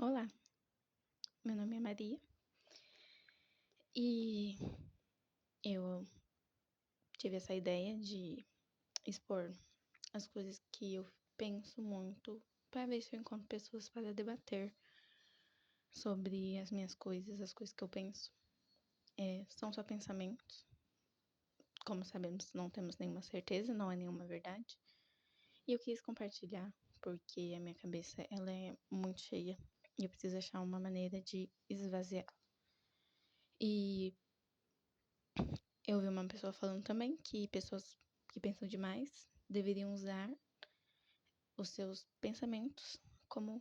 Olá, meu nome é Maria e eu tive essa ideia de expor as coisas que eu penso muito para ver se eu encontro pessoas para debater sobre as minhas coisas, as coisas que eu penso. São só pensamentos, como sabemos, não temos nenhuma certeza, não é nenhuma verdade. E eu quis compartilhar porque a minha cabeça ela é muito cheia e eu preciso achar uma maneira de esvaziar. E eu vi uma pessoa falando também que pessoas que pensam demais deveriam usar os seus pensamentos como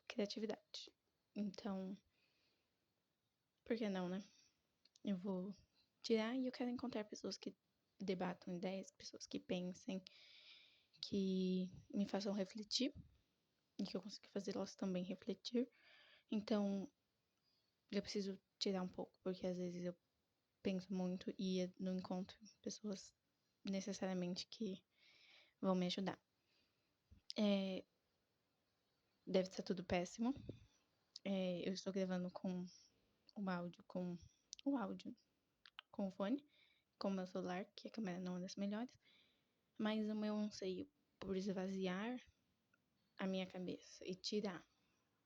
criatividade. Então, por que não, né? Eu vou tirar e eu quero encontrar pessoas que debatam ideias, pessoas que pensem, que me façam refletir e que eu consiga fazer elas também refletir. Então, eu preciso tirar um pouco, porque às vezes eu penso muito e eu não encontro pessoas necessariamente que vão me ajudar. Deve estar tudo péssimo. Eu estou gravando com o áudio com o fone, com o meu celular, que a câmera não é das melhores, mas o meu anseio por esvaziar a minha cabeça e tirar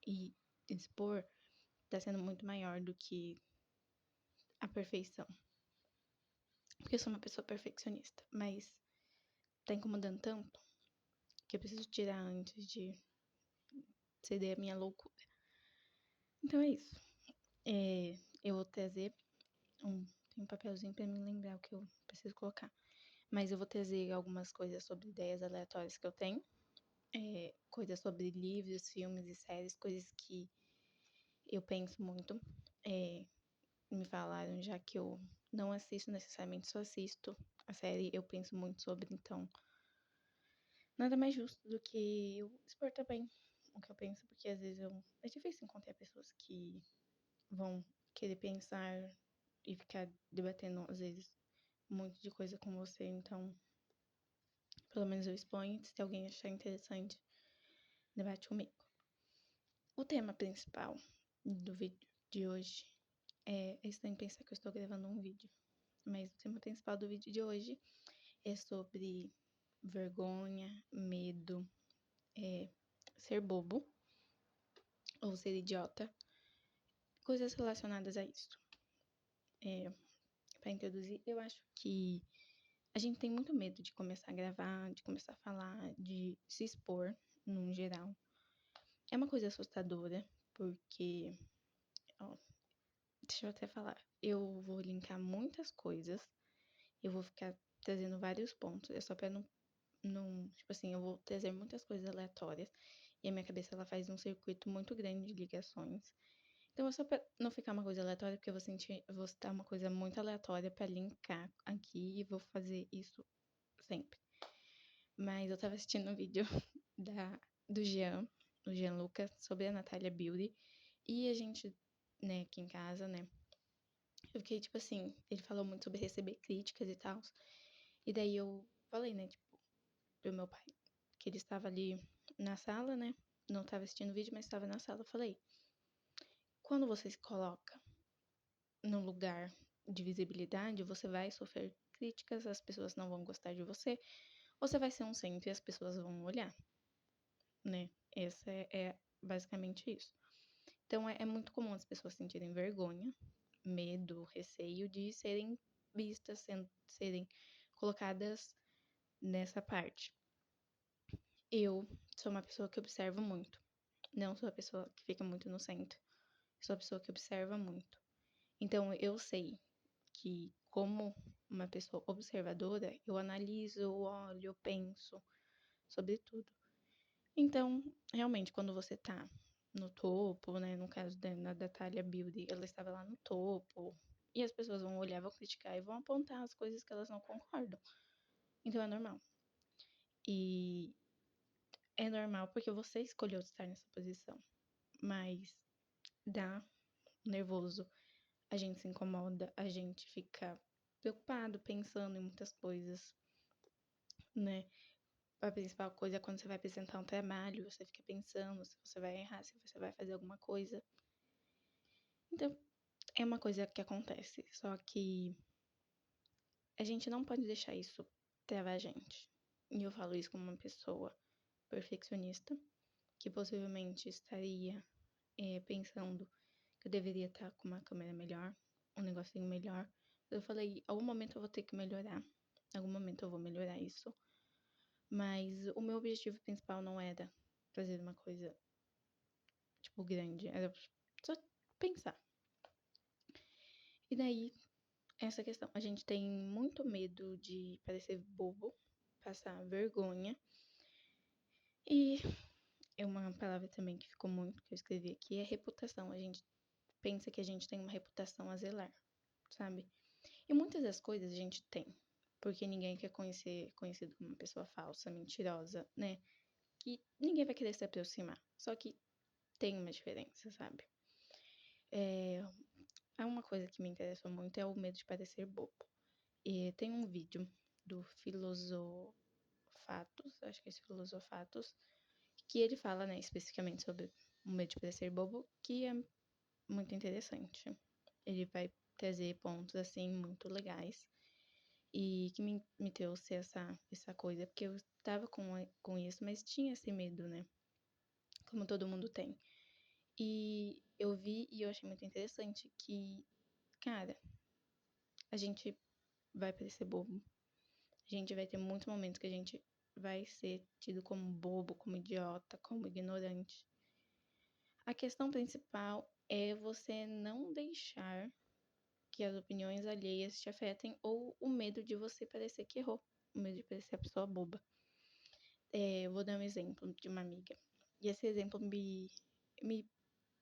e expor tá sendo muito maior do que a perfeição. Porque eu sou uma pessoa perfeccionista, mas tá incomodando tanto que eu preciso tirar antes de ceder a minha loucura. Então é isso. Eu vou trazer tem um papelzinho pra me lembrar o que eu preciso colocar. Mas eu vou trazer algumas coisas sobre ideias aleatórias que eu tenho. Coisas sobre livros, filmes e séries, coisas que eu penso muito. Me falaram já que eu não assisto necessariamente, só assisto a série, eu penso muito sobre, então nada mais justo do que eu expor também o que eu penso, porque às vezes é difícil encontrar pessoas que vão querer pensar e ficar debatendo, às vezes, um monte de coisa com você, então pelo menos eu exponho, se alguém achar interessante, debate comigo. O tema principal do vídeo de hoje é estranho pensar que eu estou gravando um vídeo, mas o tema principal do vídeo de hoje é sobre vergonha, medo, ser bobo ou ser idiota, coisas relacionadas a isso. Para introduzir, eu acho que a gente tem muito medo de começar a gravar, de começar a falar, de se expor, num geral. É uma coisa assustadora, porque, ó, deixa eu até falar, eu vou linkar muitas coisas, eu vou ficar trazendo vários pontos, é só pra não, tipo assim, eu vou trazer muitas coisas aleatórias, e a minha cabeça, ela faz um circuito muito grande de ligações. Então, é só pra não ficar uma coisa aleatória, porque eu vou citar uma coisa muito aleatória pra linkar aqui, e vou fazer isso sempre. Mas eu tava assistindo um vídeo do Jean, o Jean Lucas, sobre a Natália Beauty, e a gente, né, aqui em casa, né, eu fiquei, tipo assim, ele falou muito sobre receber críticas e tal. E daí eu falei, né, tipo, pro meu pai, que ele estava ali na sala, né? Não estava assistindo o vídeo, mas estava na sala. Eu falei, quando você se coloca num lugar de visibilidade, você vai sofrer críticas, as pessoas não vão gostar de você, você vai ser um centro e as pessoas vão olhar, né? Essa é basicamente isso. Então é muito comum as pessoas sentirem vergonha, medo, receio de serem vistas, serem colocadas nessa parte. Eu sou uma pessoa que observa muito. Não sou a pessoa que fica muito no centro. Sou a pessoa que observa muito. Então eu sei que, como uma pessoa observadora, eu analiso, eu olho, eu penso sobre tudo. Então, realmente, quando você tá no topo, né? No caso da Natália Beauty, ela estava lá no topo. E as pessoas vão olhar, vão criticar e vão apontar as coisas que elas não concordam. Então é normal. E é normal porque você escolheu estar nessa posição. Mas dá nervoso, a gente se incomoda, a gente fica preocupado, pensando em muitas coisas, né? a principal coisa é quando você vai apresentar um trabalho, você fica pensando se você vai errar, se você vai fazer alguma coisa. Então, é uma coisa que acontece, só que a gente não pode deixar isso travar a gente. E eu falo isso como uma pessoa perfeccionista, que possivelmente estaria pensando que eu deveria estar com uma câmera melhor, um negocinho melhor. Eu falei, algum momento eu vou ter que melhorar, algum momento eu vou melhorar isso. Mas o meu objetivo principal não era fazer uma coisa, tipo, grande, era só pensar. E daí, essa questão, a gente tem muito medo de parecer bobo, passar vergonha. E é uma palavra também que ficou muito, que eu escrevi aqui, é reputação. A gente pensa que a gente tem uma reputação a zelar, sabe? E muitas das coisas a gente tem, porque ninguém quer conhecer conhecido como uma pessoa falsa, mentirosa, né? Que ninguém vai querer se aproximar. Só que tem uma diferença, sabe? Há uma coisa que me interessou muito é o medo de parecer bobo. E tem um vídeo do Filosofatos, acho que é esse Filosofatos, que ele fala, né, especificamente sobre o medo de parecer bobo, que é muito interessante. Ele vai trazer pontos, assim, muito legais e que me trouxe essa coisa, porque eu tava com isso, mas tinha esse medo, né, como todo mundo tem. E eu vi e eu achei muito interessante que, cara, a gente vai parecer bobo. A gente vai ter muitos momentos que a gente vai ser tido como bobo, como idiota, como ignorante. A questão principal é você não deixar que as opiniões alheias te afetem ou o medo de você parecer que errou, o medo de parecer a pessoa boba. Eu vou dar um exemplo de uma amiga. E esse exemplo me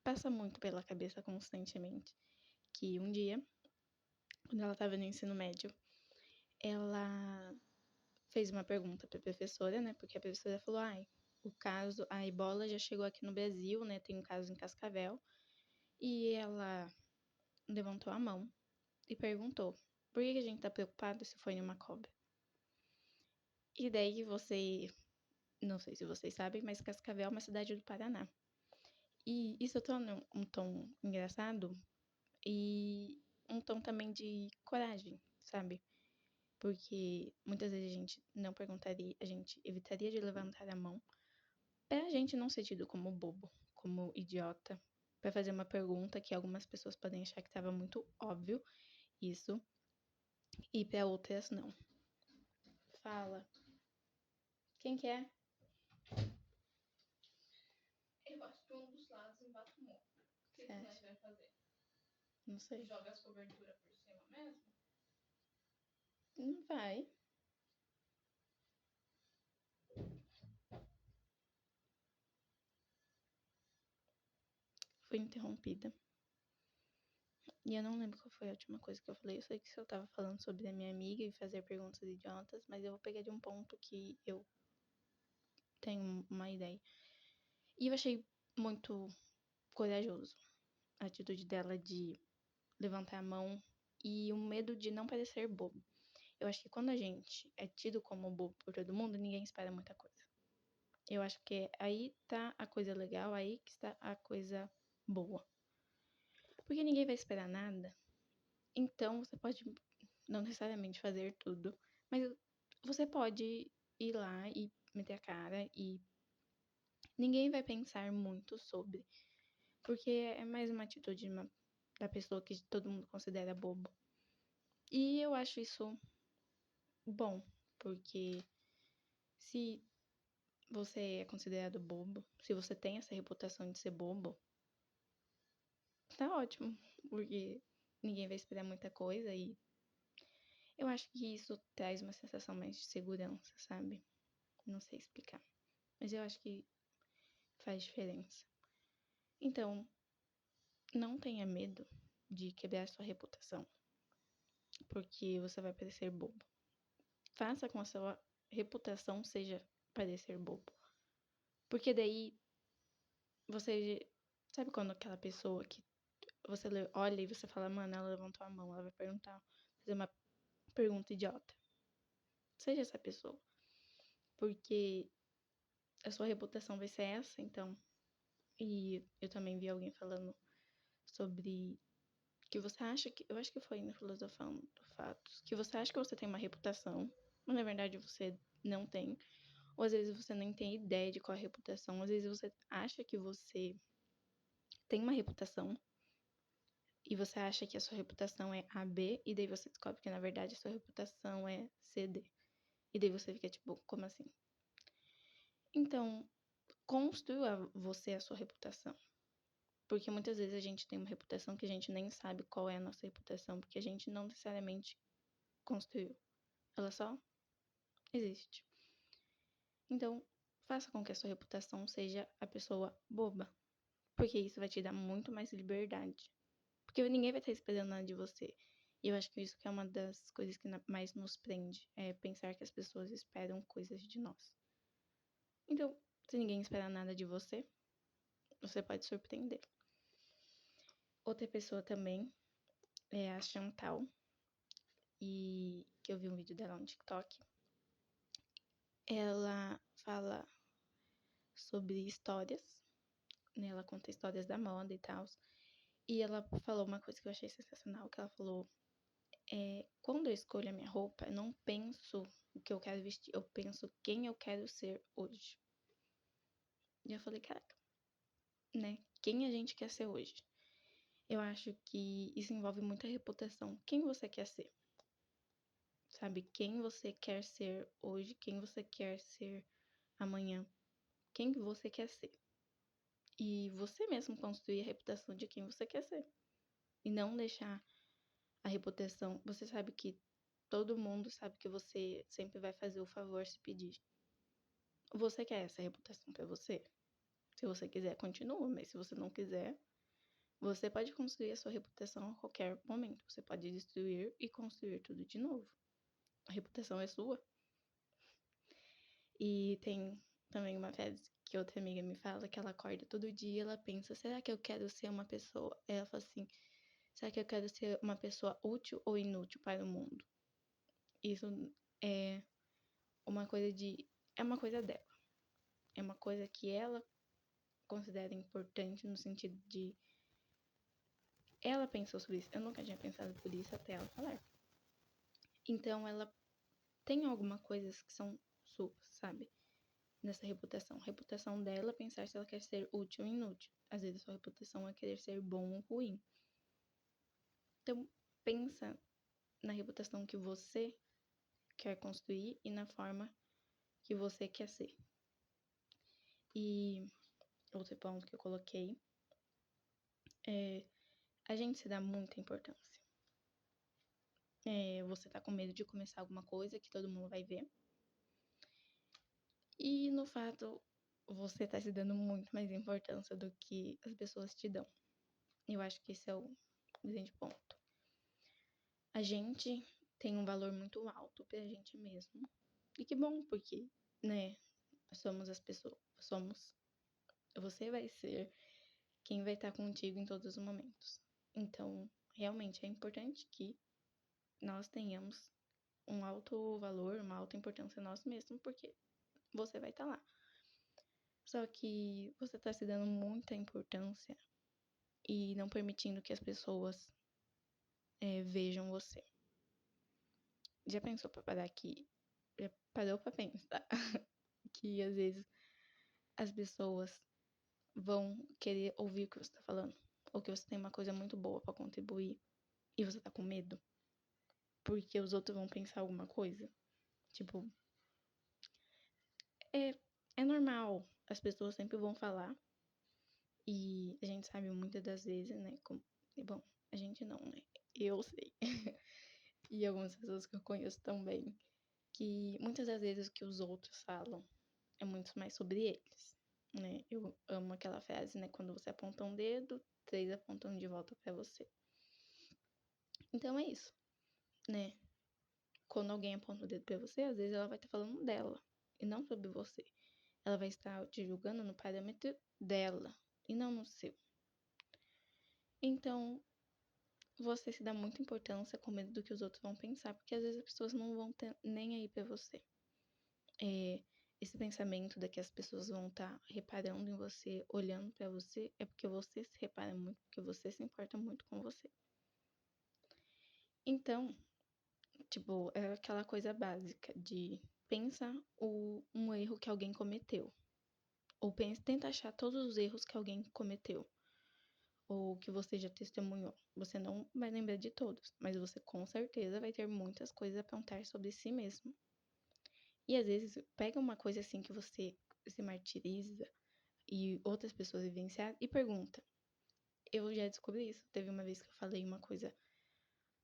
passa muito pela cabeça constantemente. Que um dia, quando ela estava no ensino médio, ela fez uma pergunta para a professora, né? Porque a professora falou: ai, o caso, a ebola já chegou aqui no Brasil, né? Tem um caso em Cascavel. E ela levantou a mão e perguntou: por que a gente tá preocupado se foi numa cobra? E daí não sei se vocês sabem, mas Cascavel é uma cidade do Paraná. E isso torna um tom engraçado e um tom também de coragem, sabe? Porque muitas vezes a gente não perguntaria, a gente evitaria de levantar a mão pra gente não ser tido como bobo, como idiota, pra fazer uma pergunta que algumas pessoas podem achar que estava muito óbvio isso e pra outras não. Fala. Quem que é? Eu acho que um dos lados embaixo o outro. O que nós vai fazer? Não sei. Joga as coberturas por cima mesmo? Não vai. Fui interrompida. E eu não lembro qual foi a última coisa que eu falei. Eu sei que eu tava falando sobre a minha amiga e fazer perguntas idiotas, mas eu vou pegar de um ponto que eu tenho uma ideia. E eu achei muito corajoso a atitude dela de levantar a mão e o medo de não parecer bobo. Eu acho que quando a gente é tido como bobo por todo mundo, ninguém espera muita coisa. Eu acho que aí tá a coisa legal, aí que está a coisa boa. Porque ninguém vai esperar nada. Então você pode não necessariamente fazer tudo, mas você pode ir lá e meter a cara e ninguém vai pensar muito sobre. Porque é mais uma atitude da pessoa que todo mundo considera bobo. E eu acho isso bom, porque se você é considerado bobo, se você tem essa reputação de ser bobo, tá ótimo, porque ninguém vai esperar muita coisa e eu acho que isso traz uma sensação mais de segurança, sabe? Não sei explicar, mas eu acho que faz diferença. Então, não tenha medo de quebrar sua reputação, porque você vai parecer bobo. Faça com a sua reputação seja parecer bobo. Porque daí você sabe quando aquela pessoa que você olha e você fala, mano, ela levantou a mão, ela vai perguntar, fazer uma pergunta idiota. Seja essa pessoa. porque a sua reputação vai ser essa, então. E eu também vi alguém falando sobre que você acha que. Eu acho que foi no Filosofando Fatos. Que você acha que você tem uma reputação, mas na verdade você não tem. Ou às vezes você nem tem ideia de qual é a reputação. Às vezes você acha que você tem uma reputação e você acha que a sua reputação é AB, e daí você descobre que na verdade a sua reputação é CD. E daí você fica tipo, como assim? Então, construa você a sua reputação. Porque muitas vezes a gente tem uma reputação que a gente nem sabe qual é a nossa reputação, porque a gente não necessariamente construiu. Ela só existe. Então, faça com que a sua reputação seja a pessoa boba. Porque isso vai te dar muito mais liberdade. Porque ninguém vai estar esperando nada de você. E eu acho que isso que é uma das coisas que mais nos prende. É pensar que as pessoas esperam coisas de nós. Então, se ninguém espera nada de você, você pode surpreender. Outra pessoa também é a Chantal. E que eu vi um vídeo dela no TikTok. Ela fala sobre histórias, né? Ela conta histórias da moda e tal. E ela falou uma coisa que eu achei sensacional, que ela falou, quando eu escolho a minha roupa, eu não penso o que eu quero vestir, eu penso quem eu quero ser hoje. E eu falei, caraca, né? Quem a gente quer ser hoje? Eu acho que isso envolve muita reputação. Quem você quer ser? Sabe? Quem você quer ser hoje? Quem você quer ser amanhã? Quem você quer ser? E você mesmo construir a reputação de quem você quer ser. E não deixar a reputação. Você sabe que todo mundo sabe que você sempre vai fazer o favor se pedir. Você quer essa reputação pra você? Se você quiser, continua. Mas se você não quiser, você pode construir a sua reputação a qualquer momento. Você pode destruir e construir tudo de novo. A reputação é sua. E tem também uma frase que outra amiga me fala, que ela acorda todo dia e ela pensa, será que eu quero ser uma pessoa? Ela fala assim, será que eu quero ser uma pessoa útil ou inútil para o mundo? Isso é uma coisa de... É uma coisa dela. É uma coisa que ela considera importante no sentido de... Ela pensou sobre isso. Eu nunca tinha pensado por isso até ela falar. Então, ela tem algumas coisas que são suas, sabe? Nessa reputação. A reputação dela é pensar se ela quer ser útil ou inútil. Às vezes, a sua reputação é querer ser bom ou ruim. Então, pensa na reputação que você quer construir e na forma que você quer ser. E outro ponto que eu coloquei é a gente se dá muita importância. Você tá com medo de começar alguma coisa que todo mundo vai ver. E no fato, você tá se dando muito mais importância do que as pessoas te dão. Eu acho que esse é o grande ponto. A gente tem um valor muito alto pra gente mesmo. E que bom, porque, né, somos as pessoas, você vai ser quem vai estar contigo em todos os momentos. Então, realmente é importante que nós tenhamos um alto valor, uma alta importância em nós mesmos, porque você vai estar lá. Só que você tá se dando muita importância e não permitindo que as pessoas vejam você. Já pensou pra parar aqui? Já parou pra pensar que às vezes as pessoas vão querer ouvir o que você tá falando? Ou que você tem uma coisa muito boa pra contribuir e você tá com medo? Porque os outros vão pensar alguma coisa? Tipo, é normal. As pessoas sempre vão falar. E a gente sabe muitas das vezes, né? Bom, a gente não, né? Eu sei. E algumas pessoas que eu conheço também. Que muitas das vezes o que os outros falam é muito mais sobre eles, né? Eu amo aquela frase, né? Quando você aponta um dedo, 3 apontam de volta pra você. Então é isso, né? Quando alguém aponta o dedo pra você, às vezes ela vai estar falando dela e não sobre você. Ela vai estar te julgando no parâmetro dela e não no seu. Então, você se dá muita importância com medo do que os outros vão pensar, porque às vezes as pessoas não vão ter nem aí pra você. esse pensamento de que as pessoas vão estar reparando em você, olhando pra você, é porque você se repara muito, porque você se importa muito com você. Então, tipo, é aquela coisa básica de pensa um erro que alguém cometeu. Ou tenta achar todos os erros que alguém cometeu. Ou que você já testemunhou. Você não vai lembrar de todos, mas você com certeza vai ter muitas coisas a apontar sobre si mesmo. E às vezes pega uma coisa assim que você se martiriza e outras pessoas vivenciaram e pergunta. Eu já descobri isso. Teve uma vez que eu falei uma coisa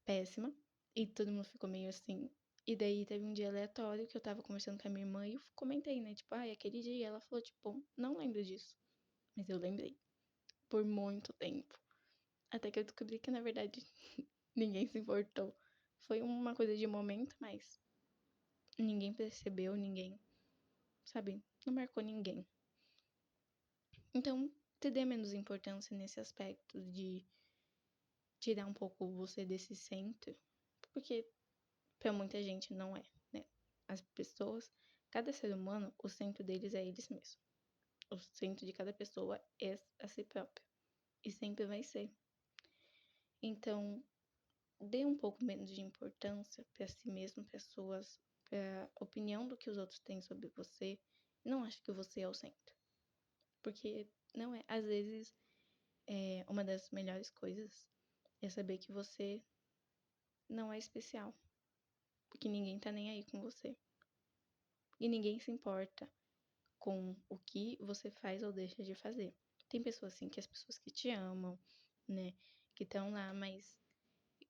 péssima e todo mundo ficou meio assim. E daí teve um dia aleatório que eu tava conversando com a minha irmã e eu comentei, né? Tipo, aquele dia. E ela falou, tipo, não lembro disso. Mas eu lembrei. Por muito tempo. Até que eu descobri que, na verdade, ninguém se importou. Foi uma coisa de momento, mas ninguém percebeu, ninguém, sabe? Não marcou ninguém. Então, te dê menos importância nesse aspecto de tirar um pouco você desse centro. Porque pra muita gente não é, né? As pessoas, cada ser humano, o centro deles é eles mesmos. O centro de cada pessoa é a si própria. E sempre vai ser. Então, dê um pouco menos de importância pra si mesmo, pra pra opinião do que os outros têm sobre você. Não ache que você é o centro. Porque não é. Às vezes, uma das melhores coisas é saber que você não é especial. Porque ninguém tá nem aí com você. E ninguém se importa com o que você faz ou deixa de fazer. Tem pessoas assim, que as pessoas que te amam, né, que estão lá, mas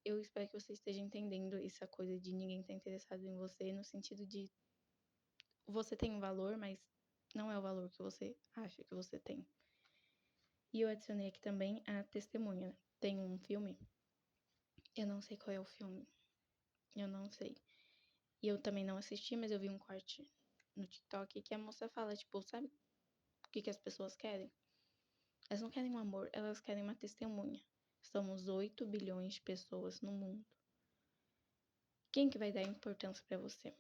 eu espero que você esteja entendendo essa coisa de ninguém estar interessado em você, no sentido de você tem um valor, mas não é o valor que você acha que você tem. E eu adicionei aqui também a testemunha. Tem um filme, eu não sei qual é o filme, eu não sei. E eu também não assisti, mas eu vi um corte no TikTok que a moça fala, tipo, sabe o que as pessoas querem? Elas não querem um amor, elas querem uma testemunha. Somos 8 bilhões de pessoas no mundo. Quem que vai dar importância pra você?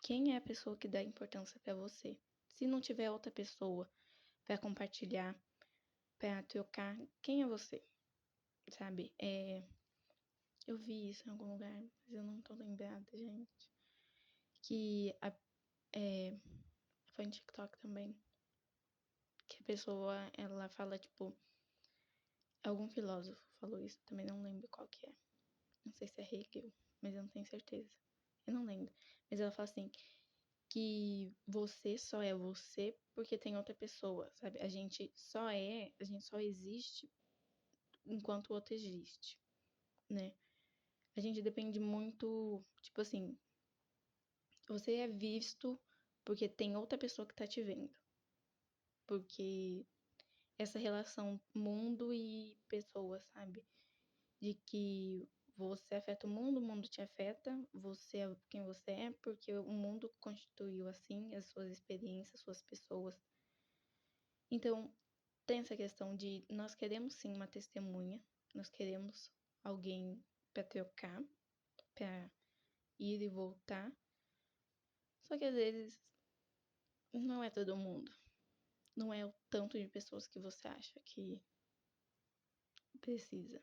Quem é a pessoa que dá importância pra você? Se não tiver outra pessoa pra compartilhar, pra trocar, quem é você? Sabe? Eu vi isso em algum lugar, mas eu não tô lembrada, gente. Que foi no TikTok também. Que a pessoa, ela fala, tipo, algum filósofo falou isso, também não lembro qual que é. Não sei se é Hegel, mas eu não tenho certeza. Eu não lembro. Mas ela fala assim, que você só é você porque tem outra pessoa, sabe? A gente só existe enquanto o outro existe, né? A gente depende muito, tipo assim, você é visto porque tem outra pessoa que tá te vendo. Porque essa relação mundo e pessoa, sabe? De que você afeta o mundo te afeta, você é quem você é, porque o mundo constituiu assim as suas experiências, suas pessoas. Então, tem essa questão de nós queremos sim uma testemunha, nós queremos alguém para trocar, para ir e voltar. Só que às vezes não é todo mundo. Não é o tanto de pessoas que você acha que precisa.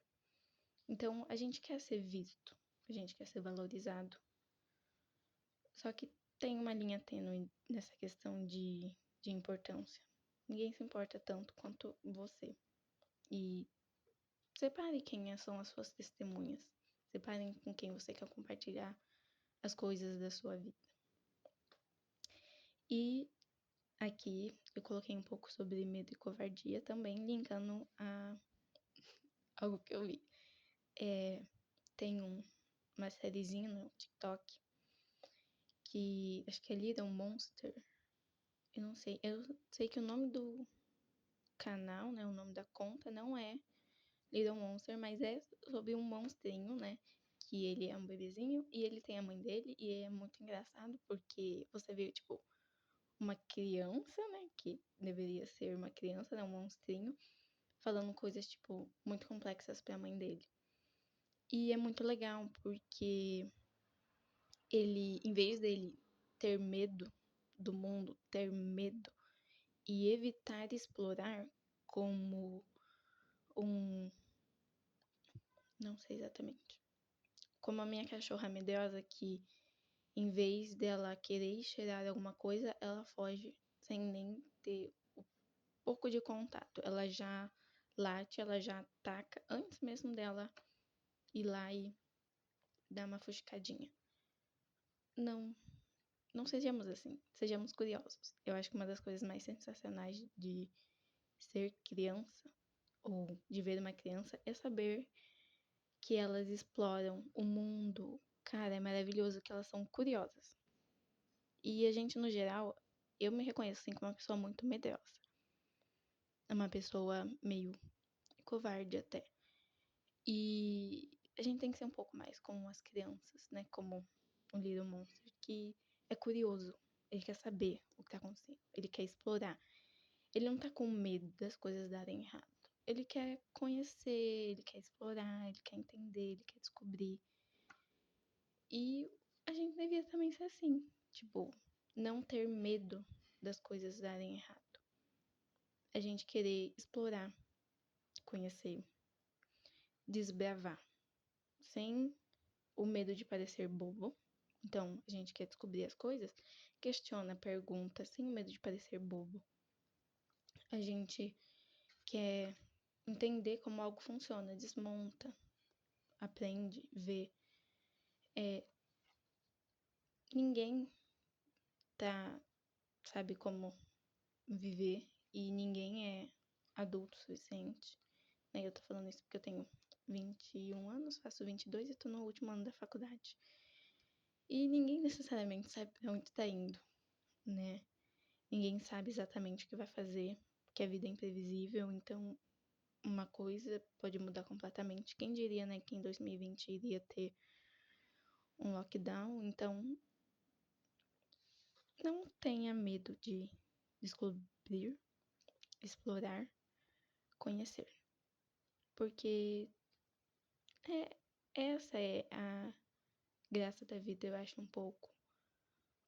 Então, a gente quer ser visto, a gente quer ser valorizado. Só que tem uma linha tênue nessa questão de importância. Ninguém se importa tanto quanto você. E separe quem são as suas testemunhas. Separe com quem você quer compartilhar as coisas da sua vida. E aqui eu coloquei um pouco sobre medo e covardia também, linkando a algo que eu vi. Tem uma sériezinha no TikTok que acho que é Little Monster. Eu não sei. Eu sei que o nome do canal, né? O nome da conta não é Little Monster, mas é sobre um monstrinho, né? Que ele é um bebezinho e ele tem a mãe dele. E é muito engraçado porque você vê, tipo, uma criança, né? Que deveria ser uma criança, né? Um monstrinho, falando coisas, tipo, muito complexas pra mãe dele. E é muito legal porque ele, em vez dele ter medo do mundo, ter medo e evitar explorar como um, não sei exatamente, como a minha cachorra medrosa que em vez dela querer cheirar alguma coisa, ela foge sem nem ter um pouco de contato. Ela já late, ela já ataca antes mesmo dela ir lá e dar uma fuscadinha. Não, não sejamos assim, sejamos curiosos. Eu acho que uma das coisas mais sensacionais de ser criança ou de ver uma criança é saber que elas exploram o mundo. Cara, é maravilhoso que elas são curiosas. E a gente, no geral, eu me reconheço assim como uma pessoa muito medrosa. É uma pessoa meio covarde até. E a gente tem que ser um pouco mais como as crianças, né? Como o Little Monster, que é curioso. Ele quer saber o que tá acontecendo. Ele quer explorar. Ele não tá com medo das coisas darem errado. Ele quer conhecer, ele quer explorar, ele quer entender, ele quer descobrir. E a gente devia também ser assim. Tipo, não ter medo das coisas darem errado. A gente querer explorar, conhecer, desbravar, sem o medo de parecer bobo. Então, a gente quer descobrir as coisas, questiona, pergunta, sem o medo de parecer bobo. A gente quer entender como algo funciona, desmonta, aprende, vê. Ninguém sabe como viver e ninguém é adulto o suficiente. Eu tô falando isso porque eu tenho 21 anos, faço 22 e tô no último ano da faculdade. E ninguém necessariamente sabe pra onde tá indo, né? Ninguém sabe exatamente o que vai fazer, porque a vida é imprevisível, então uma coisa pode mudar completamente. Quem diria, né, que em 2020 iria ter um lockdown, então não tenha medo de descobrir, explorar, conhecer. Porque essa é a graça da vida, eu acho, um pouco.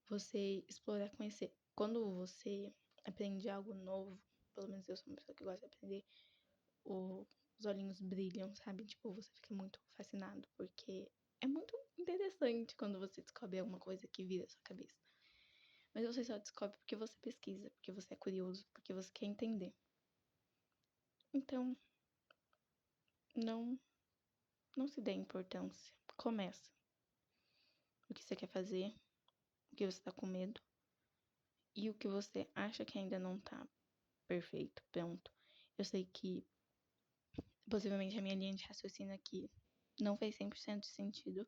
Você explorar, conhecer. Quando você aprende algo novo, pelo menos eu sou uma pessoa que gosta de aprender, os olhinhos brilham, sabe? Tipo, você fica muito fascinado, porque é muito interessante quando você descobre alguma coisa que vira a sua cabeça. Mas você só descobre porque você pesquisa, porque você é curioso, porque você quer entender. Então, não se dê importância. Começa. O que você quer fazer, o que você tá com medo e o que você acha que ainda não tá perfeito, pronto. Eu sei que possivelmente a minha linha de raciocínio aqui não fez 100% de sentido,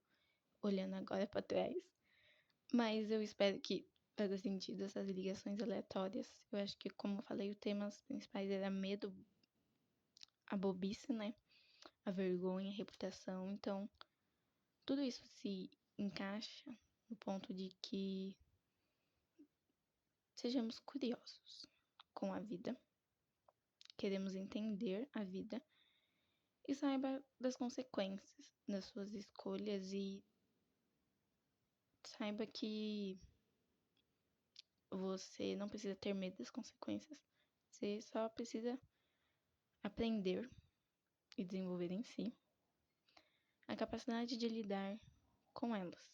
olhando agora pra trás. Mas eu espero que faça sentido essas ligações aleatórias. Eu acho que, como eu falei, o temas principais era medo, a bobice, né? A vergonha, a reputação. Então, tudo isso se encaixa no ponto de que sejamos curiosos com a vida, queremos entender a vida e saiba das consequências das suas escolhas e saiba que você não precisa ter medo das consequências, você só precisa aprender e desenvolver em si a capacidade de lidar com elas.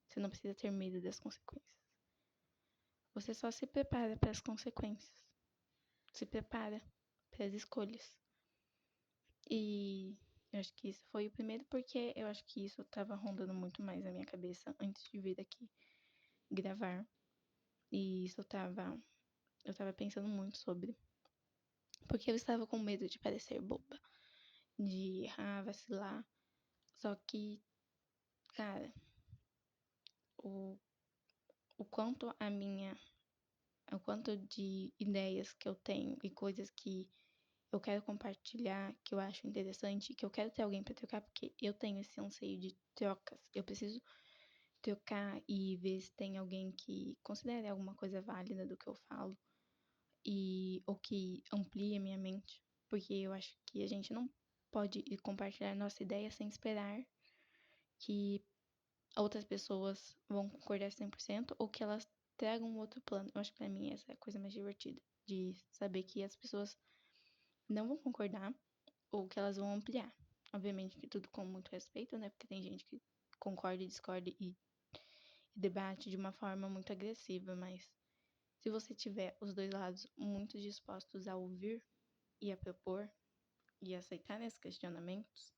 Você não precisa ter medo das consequências. Você só se prepara para as consequências. Se prepara para as escolhas. E eu acho que isso foi o primeiro, porque eu acho que isso estava rondando muito mais na minha cabeça antes de vir aqui gravar. E isso eu tava pensando muito sobre. Porque eu estava com medo de parecer boba, de errar, vacilar. Só que, cara, o, o quanto o quanto de ideias que eu tenho e coisas que eu quero compartilhar, que eu acho interessante, que eu quero ter alguém pra trocar, porque eu tenho esse anseio de trocas. Eu preciso trocar e ver se tem alguém que considere alguma coisa válida do que eu falo ou que amplie a minha mente, porque eu acho que a gente não pode compartilhar nossa ideia sem esperar que outras pessoas vão concordar 100% ou que elas traga um outro plano. Eu acho que pra mim essa é a coisa mais divertida. De saber que as pessoas não vão concordar ou que elas vão ampliar. Obviamente que tudo com muito respeito, né? Porque tem gente que concorda e discorda e debate de uma forma muito agressiva, mas se você tiver os dois lados muito dispostos a ouvir e a propor e aceitar esses questionamentos,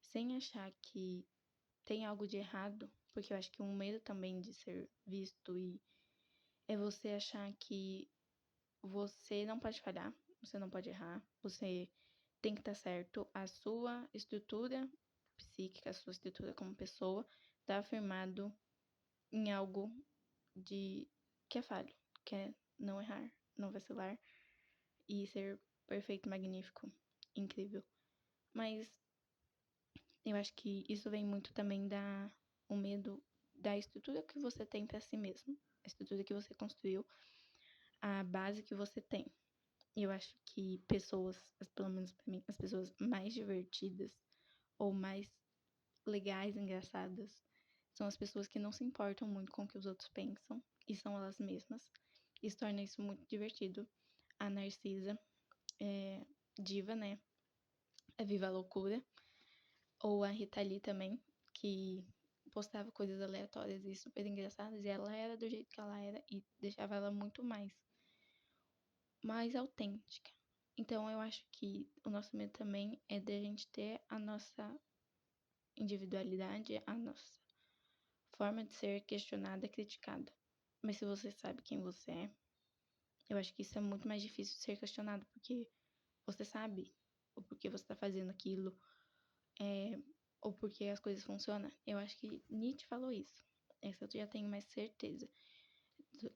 sem achar que tem algo de errado, porque eu acho que um medo também de ser visto e é você achar que você não pode falhar, você não pode errar, você tem que estar certo, a sua estrutura psíquica, a sua estrutura como pessoa está afirmado em algo de que é falho, que é não errar, não vacilar e ser perfeito, magnífico, incrível. Mas eu acho que isso vem muito também da o medo da estrutura que você tem para si mesmo, a estrutura que você construiu, a base que você tem. E eu acho que pessoas, pelo menos para mim, as pessoas mais divertidas ou mais legais, engraçadas, são as pessoas que não se importam muito com o que os outros pensam e são elas mesmas. Isso torna isso muito divertido. A Narcisa, diva, né? A Viva a Loucura. Ou a Rita Lee também, que postava coisas aleatórias e super engraçadas, e ela era do jeito que ela era e deixava ela muito mais autêntica. Então eu acho que o nosso medo também é de a gente ter a nossa individualidade, a nossa forma de ser questionada, criticada. Mas se você sabe quem você é, eu acho que isso é muito mais difícil de ser questionado, porque você sabe o porquê você tá fazendo aquilo, ou porque as coisas funcionam. Eu acho que Nietzsche falou isso. Essa eu já tenho mais certeza.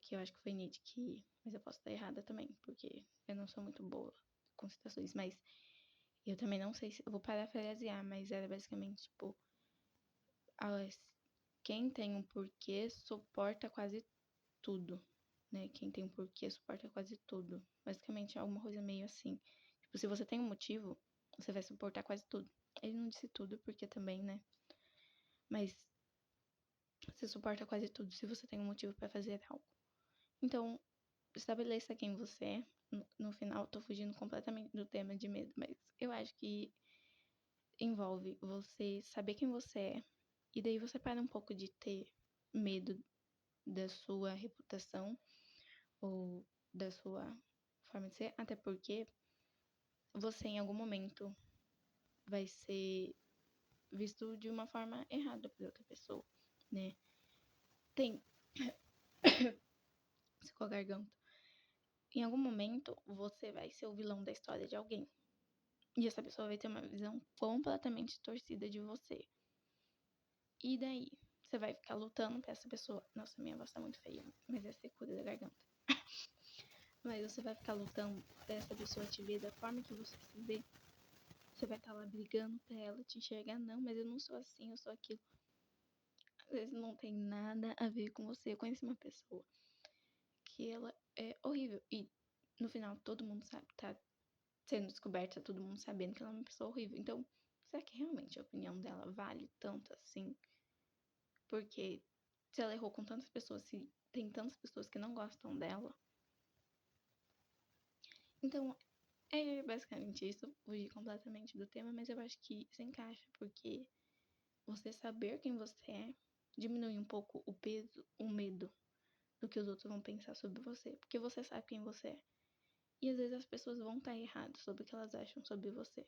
Que eu acho que foi Nietzsche que. Mas eu posso estar errada também, porque eu não sou muito boa com citações. Mas eu também não sei se. Eu vou parafrasear, mas era basicamente tipo. Quem tem um porquê suporta quase tudo, né? Quem tem um porquê suporta quase tudo. Basicamente é alguma coisa meio assim. Tipo, se você tem um motivo, você vai suportar quase tudo. Ele não disse tudo, porque também, né? Mas você suporta quase tudo se você tem um motivo pra fazer algo. Então, estabeleça quem você é. No final, tô fugindo completamente do tema de medo, mas eu acho que envolve você saber quem você é. E daí você para um pouco de ter medo da sua reputação ou da sua forma de ser, até porque você em algum momento vai ser visto de uma forma errada por outra pessoa, né? Tem. Secou a garganta. Em algum momento, você vai ser o vilão da história de alguém. E essa pessoa vai ter uma visão completamente torcida de você. E daí? Você vai ficar lutando pra essa pessoa. Nossa, minha voz tá muito feia, mas é secura da garganta. Mas você vai ficar lutando pra essa pessoa te ver da forma que você se vê. Você vai estar lá brigando pra ela te enxergar. Não, mas eu não sou assim, eu sou aquilo. Às vezes não tem nada a ver com você. Eu conheci uma pessoa que ela é horrível. E no final todo mundo sabe, tá sendo descoberta, todo mundo sabendo que ela é uma pessoa horrível. Então, será que realmente a opinião dela vale tanto assim? Porque se ela errou com tantas pessoas, se tem tantas pessoas que não gostam dela. Então, é basicamente isso. Fugi completamente do tema, mas eu acho que se encaixa, porque você saber quem você é diminui um pouco o peso, o medo do que os outros vão pensar sobre você. Porque você sabe quem você é. E às vezes as pessoas vão estar erradas sobre o que elas acham sobre você.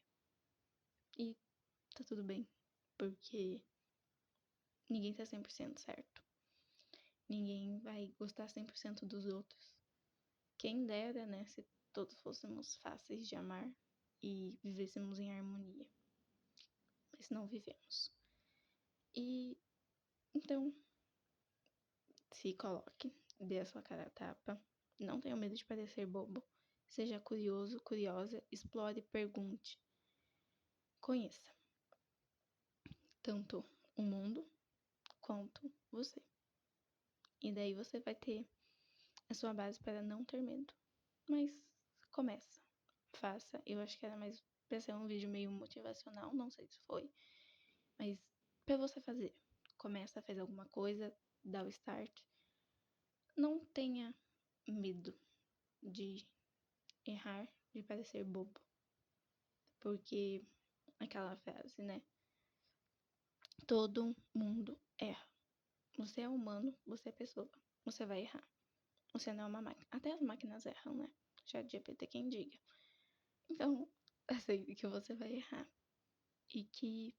E tá tudo bem. Porque ninguém tá 100% certo. Ninguém vai gostar 100% dos outros. Quem dera, né, se todos fôssemos fáceis de amar e vivêssemos em harmonia. Mas não vivemos. E então, se coloque, dê a sua cara a tapa. Não tenha medo de parecer bobo. Seja curioso, curiosa, explore, pergunte. Conheça tanto o mundo quanto você. E daí você vai ter a sua base para não ter medo. Mas começa, faça. Eu acho que era mais pra ser um vídeo meio motivacional, não sei se foi. Mas pra você fazer, começa, faz alguma coisa, dá o start. Não tenha medo de errar, de parecer bobo. Porque aquela frase, né? Todo mundo erra. Você é humano, você é pessoa. Você vai errar. Você não é uma máquina. Até as máquinas erram, né? ChatGPT quem diga. Então, aceite que você vai errar. E que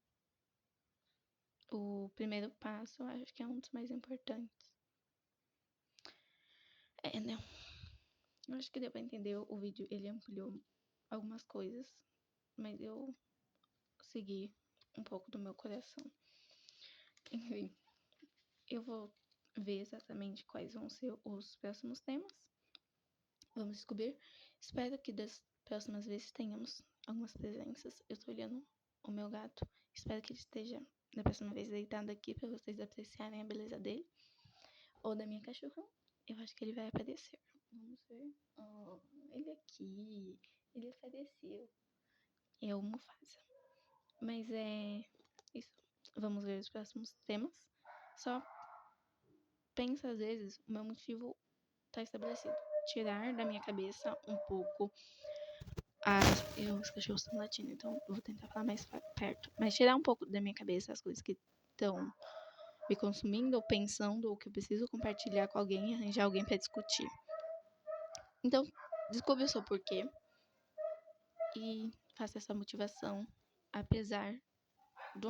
o primeiro passo, eu acho que é um dos mais importantes. Né? Eu acho que deu pra entender. O vídeo, ele ampliou algumas coisas. Mas eu segui um pouco do meu coração. Enfim, eu vou ver exatamente quais vão ser os próximos temas. Vamos descobrir. Espero que das próximas vezes tenhamos algumas presenças. Eu tô olhando o meu gato. Espero que ele esteja da próxima vez deitado aqui pra vocês apreciarem a beleza dele. Ou da minha cachorra. Eu acho que ele vai aparecer. Vamos ver. Oh, ele aqui. Ele apareceu. É o Mufasa. Mas é isso. Vamos ver os próximos temas. Só pensa às vezes, o meu motivo tá estabelecido. Tirar da minha cabeça um pouco os cachorros estão latindo, então eu vou tentar falar mais perto. Mas tirar um pouco da minha cabeça as coisas que estão me consumindo, ou pensando, ou que eu preciso compartilhar com alguém e arranjar alguém pra discutir. Então, descubra o seu porquê e faça essa motivação, apesar